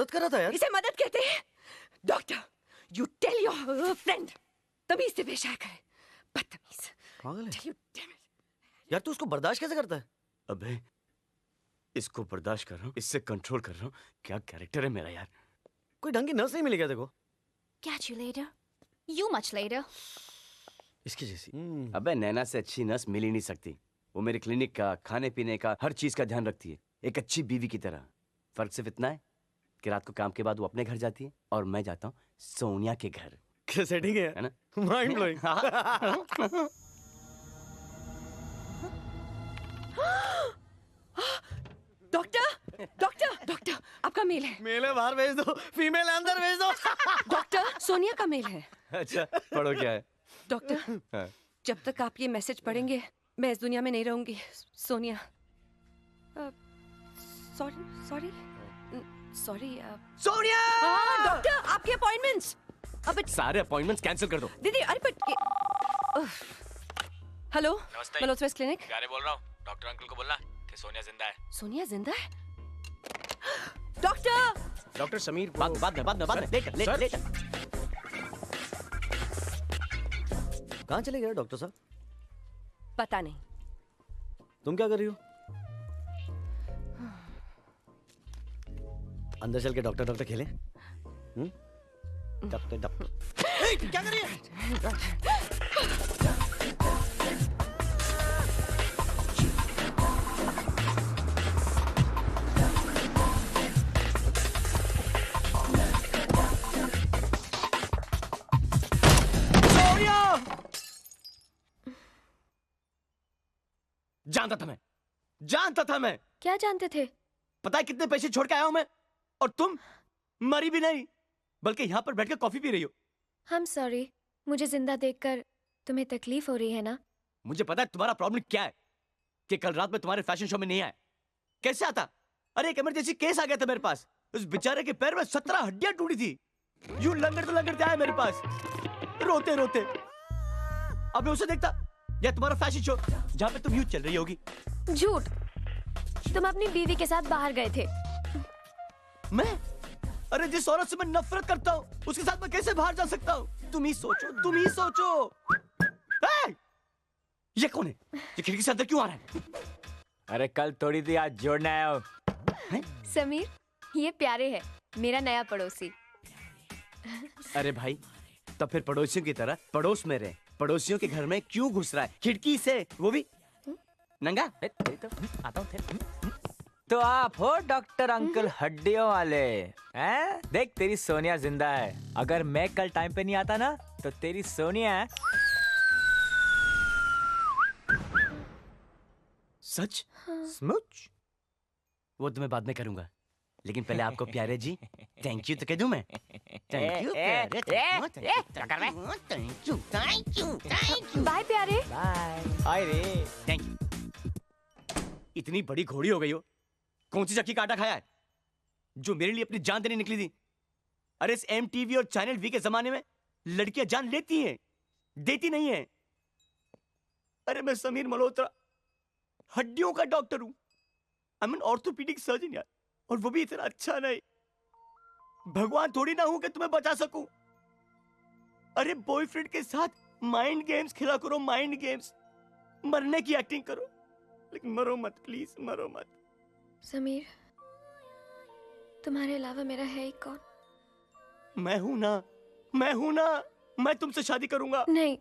मदद कर रहा था यार। इसे मदद कहते हैं? Doctor, you tell your friend तमीज से पेश आया करे। बदतमीज। पागल है यार, तू उसको बर्दाश्त कैसे करता है? अबे इसको बर्दाश्त कर रहा हूँ, इससे कंट्रोल कर रहा हूँ। क्या कैरेक्टर है मेरा यार। कोई ढंग की नर्स नहीं मिली क्या देखो? Catch you later. You much later. इसकी जैसी। अबे नैना से अच्छी नर्स मिल ही नहीं सकती। वो मेरे क्लिनिक का, खाने पीने का, हर चीज का ध्यान रखती है, एक अच्छी बीवी की तरह। फर्क सिर्फ इतना है कि रात को काम के बाद वो अपने घर जाती है और मैं जाता हूँ सोनिया के घर। क्या सेटिंग है ना? Mind blowing. Doctor, doctor, doctor, आपका मेल है। मेल है बाहर भेज दो, फीमेल अंदर भेज दो। डॉक्टर, सोनिया का मेल है। अच्छा, पढ़ो क्या है? डॉक्टर, हाँ। जब तक आप ये मैसेज पढ़ेंगे मैं इस दुनिया में नहीं रहूंगी। Sonia, sorry sorry sorry. Sonia! Doctor, आपके अपॉइंटमेंट्स। अब सारे अपॉइंटमेंट्स कैंसिल कर दो। दीदी, अरे बट हेलो, नमस्ते। मल्होत्रा क्लिनिक। गाने बोल रहा हूँ, डॉक्टर अंकल को बोलना कि सोनिया जिंदा है। सोनिया जिंदा है? डॉक्टर! डॉक्टर समीर बाद में लेट। कहाँ चले गए डॉक्टर साहब? पता नहीं। तुम क्या कर रही हो? अंदर चल के डॉक्टर डॉक्टर खेलें? डॉक्टर डॉक्टर क्या कर रही है? जानता था मैं। क्या जानते थे? पता है कितने पैसे छोड़ के आया हूं मैं, और तुम मरी भी नहीं, बल्कि यहाँ पर बैठकर कॉफी पी रही हो। I'm sorry, मुझे जिंदा देखकर तुम्हें तकलीफ हो रही है ना? मुझे पता है तुम्हारा प्रॉब्लम क्या है, कि कल रात में तुम्हारे फैशन शो में नहीं आया। कैसे आता? अरे एक इमरजेंसी केस आ गया था मेरे पास। उस बेचारे के पैर में 17 हड्डियां टूटी थी। यूं लंगड़ते आया मेरे पास, रोते रोते। अब मैं उसे देखता, या तुम्हारा फैशन शो जहाँ पे तुम यूं चल रही होगी। झूठ, तुम अपनी बीवी के साथ बाहर गए थे। मैं? अरे जिस औरत से मैं नफरत करता हूँ, उसके साथ मैं कैसे बाहर जा सकता हूँ? तुम ही सोचो। ये कौन है? ये खिड़की से अंदर क्यों आ रहा है? अरे कल तोड़ी थी, आज जोड़ने आया हो। समीर, ये प्यारे है, मेरा नया पड़ोसी। अरे भाई, तब फिर पड़ोसियों की तरह पड़ोस में रहे। पड़ोसियों के घर में क्यों घुस रहा है खिड़की से, वो भी नंगा? आता हूँ। तो आप हो डॉक्टर अंकल हड्डियों वाले, हैं? देख तेरी सोनिया जिंदा है। अगर मैं कल टाइम पे नहीं आता ना, तो तेरी सोनिया। सच? स्मूच? वो तो मैं बाद में करूंगा, लेकिन पहले आपको प्यारे जी थैंक यू तो कह दूं मैं? थैंक यू बाय प्यारे। हाय रे। Thank you. इतनी बड़ी घोड़ी हो गई हो, कौन सी चक्की काटा खाया है जो मेरे लिए अपनी जान देने निकली थी? अरे इस MTV और चैनल V के जमाने में लड़कियां जान लेती हैं, देती नहीं है। अरे मैं समीर मल्होत्रा, हड्डियों का डॉक्टर हूं। I am an orthopaedic surgeon यार, और वो भी इतना अच्छा नहीं। भगवान थोड़ी ना हूं कि तुम्हें बचा सकूं। अरे बॉयफ्रेंड के साथ माइंड गेम्स खेला करो, माइंड गेम्स। मरने की एक्टिंग करो, लेकिन मरो मत, प्लीज मरो मत। समीर, तुम्हारे अलावा मेरा है ही कौन? मैं हूं ना, मैं तुमसे शादी करूंगा। नहीं,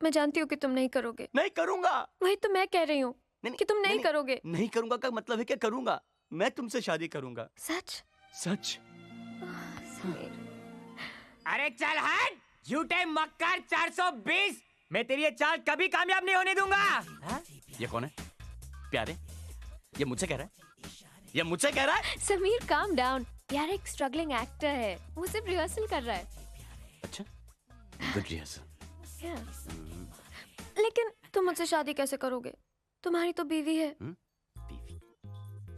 मैं जानती हूँ कि तुम नहीं करोगे। नहीं करूंगा। वही तो मैं कह रही हूँ कि तुम नहीं करोगे। नहीं करूंगा का मतलब है क्या करूंगा? मैं तुमसे शादी करूंगा। सच? सच। समीर, अरे चल हट, झूठे मक्कार 420। मैं तेरी ये चाल कभी कामयाब नहीं होने दूंगा। ये कौन है? प्यारे, ये मुझसे कह रहा है? ये मुझसे कह रहा है? Sameer calm down. प्यारे एक स्ट्रगलिंग एक्टर है, वो सिर्फ रिहर्सल कर रहा है। अच्छा, गुड रिहर्सल। लेकिन तुम मुझसे शादी कैसे करोगे? तुम्हारी तो बीवी है। बीवी?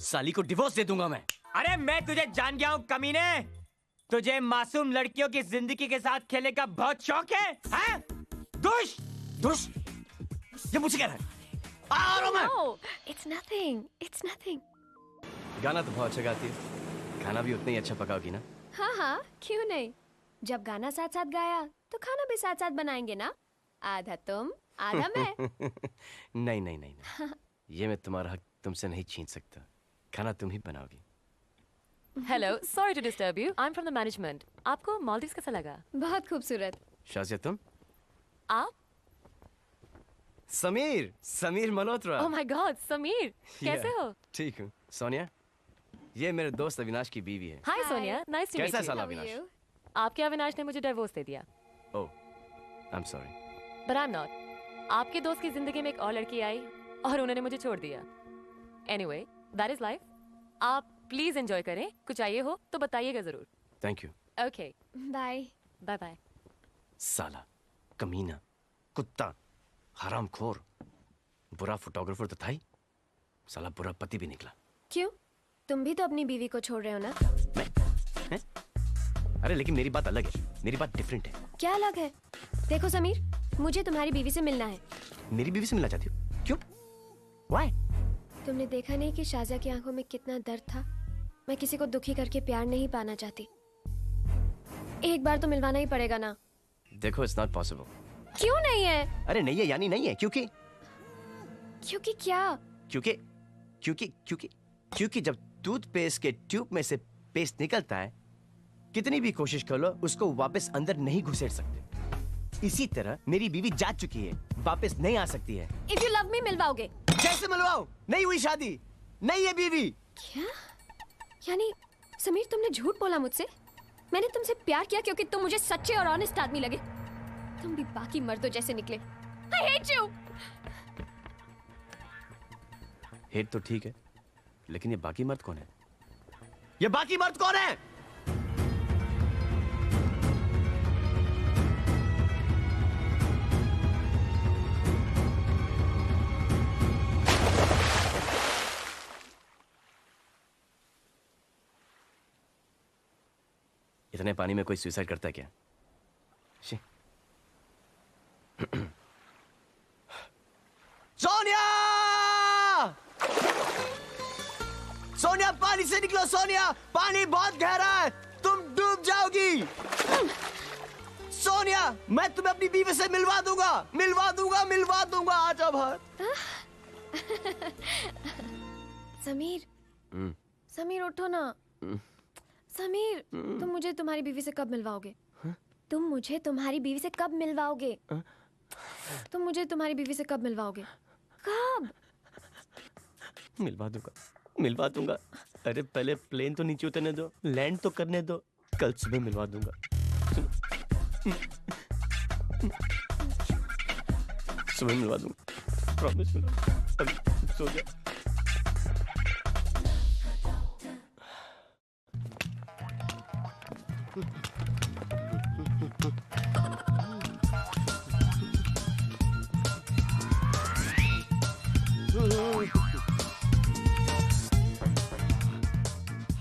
साली को डिवोर्स दे दूंगा मैं। अरे मैं तुझे जान गया हूँ कमीने। तुझे मासूम लड़कियों की जिंदगी के साथ खेलने का बहुत शौक है, हैं? दुश! ये मुझसे कह रहा है? No, it's nothing. गाना तो बहुत अच्छा गाती है, खाना भी उतना ही अच्छा पकाओगी ना? हाँ हाँ, क्यों नहीं। जब गाना साथ साथ गाया तो खाना भी साथ साथ बनाएंगे ना। आधा तुम आधा मैं। नहीं नहीं नहीं नहीं, ये मैं तुम्हारा हक तुमसे नहीं छीन सकता। खाना तुम ही बनाओगी। Hello, sorry to disturb you. I'm from the management. आपको मालदीव्स कैसा लगा? बहुत खूबसूरत। शाजिया तुम? आप? Sameer, Sameer Malhotra. Oh my God, Sameer, कैसे Yeah, हो? ठीक हूँ। सोनिया, ये मेरे दोस्त अविनाश की बीवी है। Hi Sonia, nice to meet कैसा है you. साला How are अविनाश? you? आपके अविनाश ने मुझे डिवोर्स दे दिया। Oh, I am sorry. But I'm not. आपके दोस्त की जिंदगी में एक और लड़की आई और उन्होंने मुझे छोड़ दिया। Anyway, that is life. आप प्लीज एंजॉय करें। कुछ चाहिए हो तो बताइएगा जरूर। Thank you. Okay, bye. bye bye. साला, कमीना, कुत्ता, हरामखोर, बुरा फोटोग्राफर तो था ही, साला बुरा पति भी निकला। क्यों? तुम भी तो अपनी बीवी को छोड़ रहे हो ना? हैं? अरे लेकिन मेरी बात अलग है, मेरी बात डिफरेंट है। क्या अलग है? देखो समीर, मुझे तुम्हारी बीवी से मिलना है। मेरी बीवी से मिलना चाहती हो? क्यों? Why? तुमने देखा नहीं कि शाज़ा की आंखों में कितना दर्द था? मैं किसी को दुखी करके प्यार नहीं पाना चाहती। एक बार तो मिलवाना ही पड़ेगा ना। देखो, इट्स नॉट पॉसिबल। क्यों नहीं है? अरे नहीं है यानी नहीं है, क्योंकि क्योंकि क्या? क्योंकि क्योंकि क्योंकि क्योंकि जब टूथपेस्ट के ट्यूब में से पेस्ट निकलता है, कितनी भी कोशिश कर लो उसको वापस अंदर नहीं घुसेड़ सकते। इसी तरह मेरी बीवी जा चुकी है, वापस नहीं आ सकती है। If you love me, मिलवाओगे? कैसे मिलवाओ? नहीं हुई शादी, नहीं है बीवी। क्या? यानी समीर तुमने झूठ बोला मुझसे? मैंने तुमसे प्यार किया क्योंकि तुम मुझे सच्चे और ऑनेस्ट आदमी लगे। तुम भी बाकी मर्दों जैसे निकले। I hate you! हेट तो ठीक है, लेकिन ये बाकी मर्द कौन है? ये बाकी मर्द कौन है? इतने पानी में कोई सुसाइड करता है क्या? शी। सोनिया! सोनिया, पानी से निकलो सोनिया! पानी बहुत गहरा है, तुम डूब जाओगी। सोनिया, मैं तुम्हें अपनी बीवी से मिलवा दूंगा, मिलवा दूंगा, मिलवा दूंगा। आ जाओ बाहर। समीर, समीर उठो ना। समीर, तुम मुझे तुम्हारी बीवी से कब मिलवाओगे? तुम मुझे तुम्हारी बीवी से कब मिलवाओगे? तुम मुझे तुम्हारी बीवी से कब मिलवाओगे? कब? मिलवा दूंगा, मिलवा दूंगा। अरे पहले प्लेन तो नीचे उतरने दो, लैंड तो करने दो। कल सुबह मिलवा दूंगा। सुबह मिलवा दूंगा, प्रॉमिस। अभी सो जा।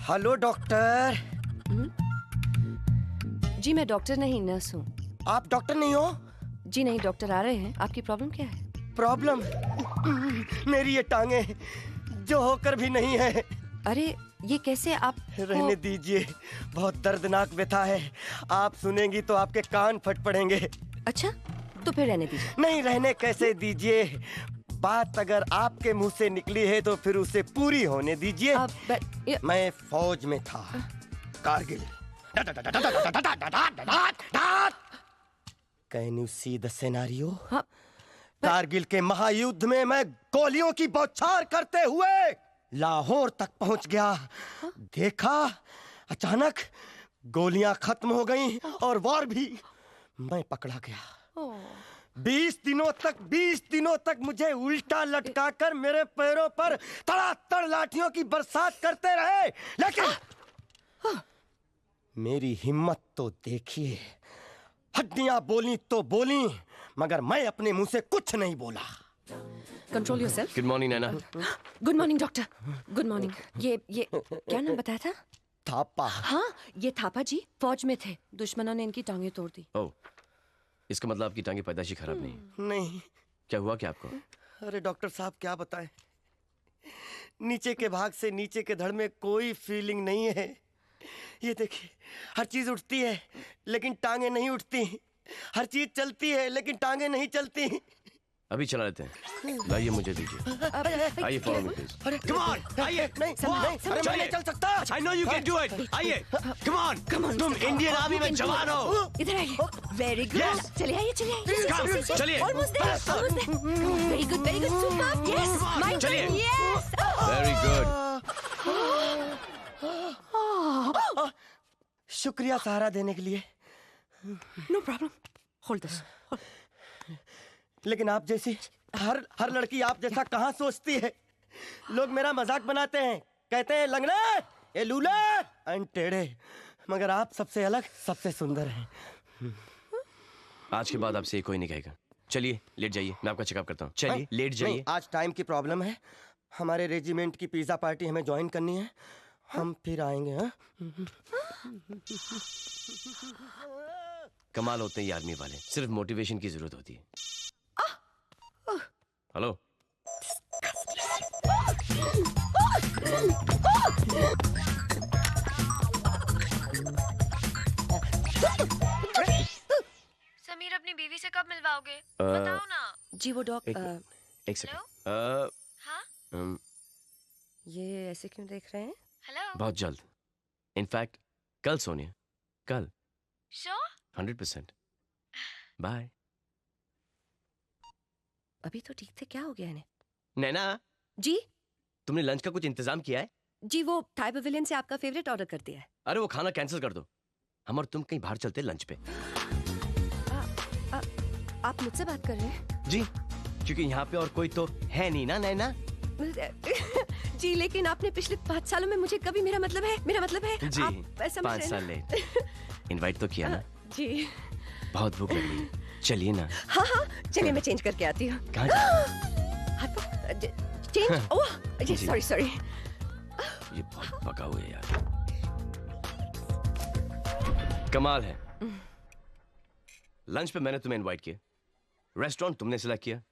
Hello doctor. जी मैं डॉक्टर नहीं, नर्स हूँ। आप डॉक्टर नहीं हो? जी नहीं, डॉक्टर आ रहे हैं। आपकी प्रॉब्लम क्या है? प्रॉब्लम मेरी ये टांगे जो होकर भी नहीं है। अरे ये कैसे? आप रहने दीजिए, बहुत दर्दनाक व्यथा है। आप सुनेंगी तो आपके कान फट पड़ेंगे। अच्छा, तो फिर रहने दीजिए। नहीं, रहने कैसे दीजिए? बात अगर आपके मुंह से निकली है तो फिर उसे पूरी होने दीजिए। मैं फौज में था, Kargil. Can you see the scenario? Kargil के महायुद्ध में मैं गोलियों की बौछार करते हुए लाहौर तक पहुंच गया। देखा, अचानक गोलियां खत्म हो गईं और वॉर भी। मैं पकड़ा गया। 20 दिनों तक मुझे उल्टा लटकाकर मेरे पैरों पर तड़ातड़ लाठियों की बरसात करते रहे। लेकिन मेरी हिम्मत तो देखिए। हड्डियां बोली तो बोली, मगर मैं अपने मुंह से कुछ नहीं बोला। Control yourself. Good morning Naina. Good morning doctor. Good morning. ये क्या नाम बताया था? थापा। हाँ, ये थापा जी फौज में थे। दुश्मनों ने इनकी टांगें तोड़ दी। ओह, इसका मतलब आपकी टांगे पैदाइशी खराब नहीं? नहीं। क्या हुआ क्या आपको? अरे डॉक्टर साहब क्या बताएं, नीचे के भाग से नीचे के धड़ में कोई फीलिंग नहीं है। ये देखिए, हर चीज उठती है लेकिन टांगे नहीं उठती, हर चीज चलती है लेकिन टांगे नहीं चलती। अभी चला लेते हैं, लाइए मुझे दीजिए। आइए फॉलो मी प्लीज। अरे कम ऑन, आइए। नहीं, अरे मैं नहीं चल सकता। I know you can do it. आइए, कम ऑन। तुम इंडियन आर्मी में जवान हो। इधर आइए। Very good. Yes. चलिए आइए, चलिए। Come, चलिए। Almost there. Very good, super. Yes, my चलिए। टर्न। यस। Very good. शुक्रिया सहारा देने के लिए, नो प्रॉब्लम। Hold this. लेकिन आप जैसी हर लड़की आप जैसा कहाँ सोचती है। लोग मेरा मजाक बनाते हैं, कहते हैं लंगड़े, ये लूले, टेढ़े, मगर आप सबसे अलग, सबसे सुंदर हैं। आज के बाद आपसे कोई नहीं कहेगा। चलिए लेट जाइए, मैं आपका चेकअप करता हूँ। चलिए लेट नहीं, जाइए। आज टाइम की प्रॉब्लम है। हमारे रेजिमेंट की पिज्जा पार्टी हमें ज्वाइन करनी है, हम फिर आएंगे। हाँ? कमाल होते हैं ये आर्मी वाले, सिर्फ मोटिवेशन की जरूरत होती है। हेलो, समीर अपनी बीवी से कब मिलवाओगे? बताओ ना। जी वो डॉग। एक सेकंड। हाँ? ये ऐसे क्यों देख रहे हैं? हेलो? बहुत जल्द, इनफैक्ट कल सोनिया, कल। श्योर? 100%। बाय। अभी तो ठीक थे, क्या हो गया इन्हें? नैना, जी तुमने लंच का कुछ इंतजाम किया है? जी, वो थाई पवेलियन से आपका फेवरेट ऑर्डर कर दिया है। अरे वो खाना कैंसिल कर दो, हम और तुम कहीं बाहर चलते हैं लंच पे। आप मुझसे बात कर रहे हैं? जी, क्योंकि यहाँ पे और कोई तो है नहीं ना नैना। जी, लेकिन आपने पिछले 5 सालों में मुझे कभी मेरा मतलब है जी, आप समझ 5 रहे साल हैं लेट। इनवाइट तो किया ना। जी बहुत भूख लग रही है, चलिए ना। हाँ, चलिए मैं चेंज करके आती हूँ। कहाँ चेंज? ओह, जी। सॉरी। ये बहुत पका हुआ है यार, कमाल है। लंच पे मैंने तुम्हें इनवाइट किया, रेस्टोरेंट तुमने सिलेक्ट किया,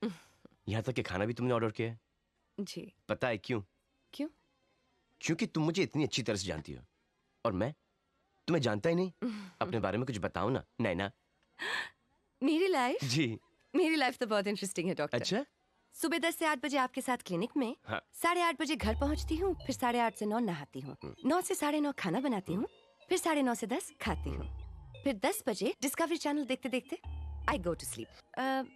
यहाँ तक कि खाना भी तुमने ऑर्डर किया है। जी। पता है क्यों? क्यों? क्योंकि तुम मुझे इतनी अच्छी तरह से जानती हो और मैं तुम्हें जानता ही नहीं। अपने बारे में कुछ बताओ ना नैना। मेरी लाइफ जी। तो बहुत इंटरेस्टिंग है डॉक्टर। अच्छा। सुबह 10 से 8 बजे आपके साथ क्लिनिक में, हाँ। 8:30 बजे घर पहुंचती हूँ, फिर 8:30 से 9 नहाती हूँ, 9 से 9:30 खाना बनाती हूँ, फिर 9:30 से 10 खाती हूँ, फिर 10 बजे डिस्कवरी चैनल देखते देखते आई गो टू स्लीप।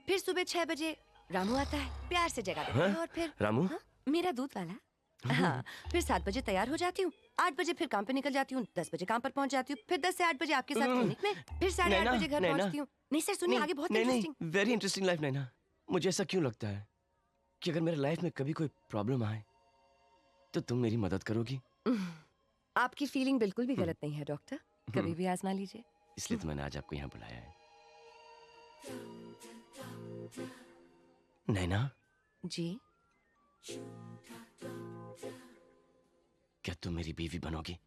फिर सुबह 6 बजे रामू आता है, प्यार से जगा देता है, और फिर रामू? हाँ, मेरा दूध वाला। हाँ, फिर 7 बजे तैयार हो जाती हूँ, 8 बजे फिर काम पे निकल जाती हूँ, 10 बजे काम पर पहुँच जाती हूँ, फिर 10 से 8 बजे आपके साथ क्लिनिक में, फिर 8:30 बजे घर पहुँचती हूँ। नहीं सर, सुनिए, आगे बहुत इंटरेस्टिंग। वेरी इंटरेस्टिंग लाइफ नैना। मुझे ऐसा क्यों लगता है कि अगर मेरे लाइफ में कभी कोई प्रॉब्लम आए तो तुम मेरी मदद करोगी। आपकी फीलिंग बिल्कुल भी गलत नहीं है डॉक्टर, कभी भी आजमा लीजिए। इसलिए तो मैंने आज आपको यहाँ बुलाया है। नैना जी। क्या तुम मेरी बीवी बनोगी?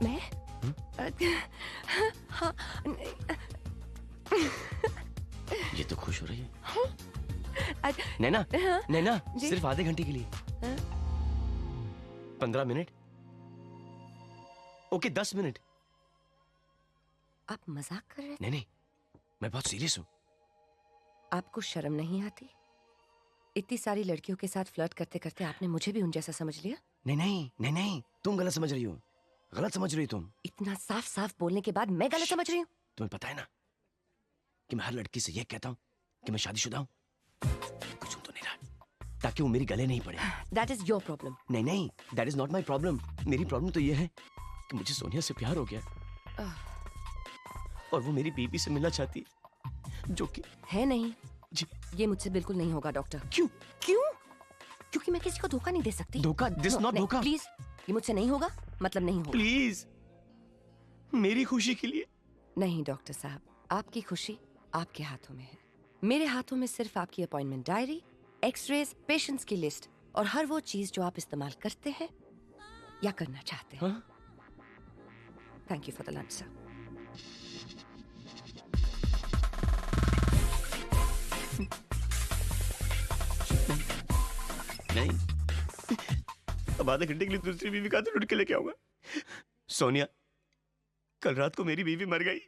मैं? हाँ। ये तो खुश हो रही है। अ- नैना, हाँ? नैना, जी? सिर्फ आधे घंटे के लिए। हाँ? 15 मिनट? Okay, 10 minute. आप मजाक कर रहे थे? नहीं, मैं बहुत सीरियस हूँ। आपको शर्म नहीं आती? इतनी सारी लड़कियों के साथ फ्लर्ट करते करते आपने मुझे भी उन जैसा समझ लिया? नहीं, तुम गलत समझ रही हो। गलत समझ रही हो तुम। इतना साफ साफ बोलने के बाद मैं गलत समझ रही हूँ? तुम्हें पता है ना कि मैं हर लड़की से ये कहता हूँ कि मैं शादीशुदा हूँ। कुछ सुन तो नहीं रहा, ताकि वो मेरी गले नहीं पड़े। That is your problem. नहीं, that is not my problem. मेरी प्रॉब्लम तो ये है कि मुझे सोनिया से प्यार हो गया और वो मेरी बीवी से मिलना चाहती है, जो कि है नहीं। जी। ये मुझसे बिल्कुल नहीं होगा डॉक्टर। क्यों? क्योंकि मैं किसी को धोखा नहीं दे सकती। धोखा? This not धोखा। प्लीज, ये मुझसे नहीं होगा, मतलब नहीं होगा। प्लीज, मेरी खुशी के लिए। नहीं डॉक्टर साहब, आपकी खुशी आपके हाथों में है। मेरे हाथों में सिर्फ आपकी अपॉइंटमेंट डायरी, एक्सरेज, पेशेंट्स की लिस्ट और हर वो चीज जो आप इस्तेमाल करते हैं या करना चाहते हैं। Thank you for the lunch sir. नहीं, अब आधे घंटे के लिए दूसरी बीवी कहाँ से ढूंढ के लेके आऊंगा? सोनिया, कल रात को मेरी बीवी मर गई,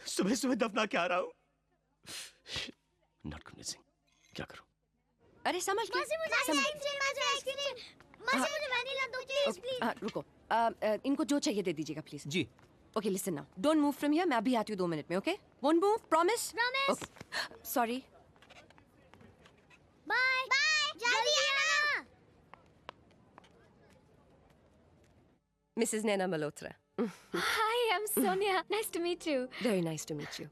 सुबह सुबह दफना के आ रहा हूँ। नॉट कन्विंसिंग, क्या करूं? अरे संभल के, रुको। इनको जो चाहिए दे दीजिएगा प्लीज। जी। Okay listen now, don't move from here, मैं अभी आती हूँ 2 मिनट में, okay? Won't move, promise? Promise. Sorry. Bye bye, जल्दी आना। Mrs Naina Malhotra. Hi, I'm Sonia. Nice to meet you. Very nice to meet you.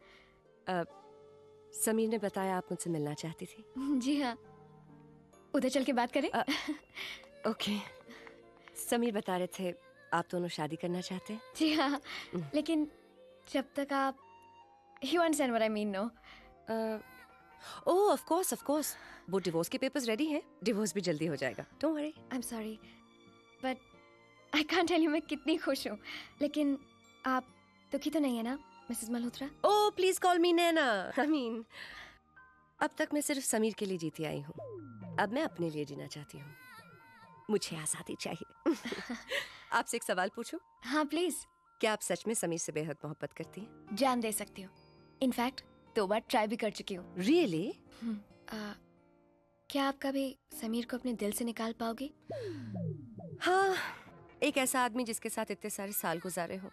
Sameer ने बताया आप मुझसे मिलना चाहती थी। जी हाँ, उधर चल के बात करें? ओके। समीर बता रहे थे आप दोनों शादी करना चाहते हैं। जी हाँ, लेकिन जब तक आप You understand what I mean, no? Oh of course, वो डिवोर्स के पेपर्स रेडी हैं, डिवोर्स भी जल्दी हो जाएगा, don't worry. I'm sorry, but I can't tell you मैं कितनी खुश हूँ। लेकिन आप दुखी तो नहीं है ना, Mrs Malhotra? Oh please call me Naina. I mean अब तक मैं सिर्फ समीर के लिए जीती आई हूँ, अब मैं अपने लिए जीना चाहती हूँ। मुझे आज़ादी चाहिए। आपसे एक सवाल पूछूं? हाँ प्लीज। क्या आप सच में समीर से बेहद मोहब्बत करती हैं? जान दे सकती हूँ। इनफैक्ट 2 बार ट्राई भी कर चुकी हूँ। रियली? क्या आप कभी समीर को अपने दिल से निकाल पाओगी? हाँ, एक ऐसा आदमी जिसके साथ इतने सारे साल गुजारे हो।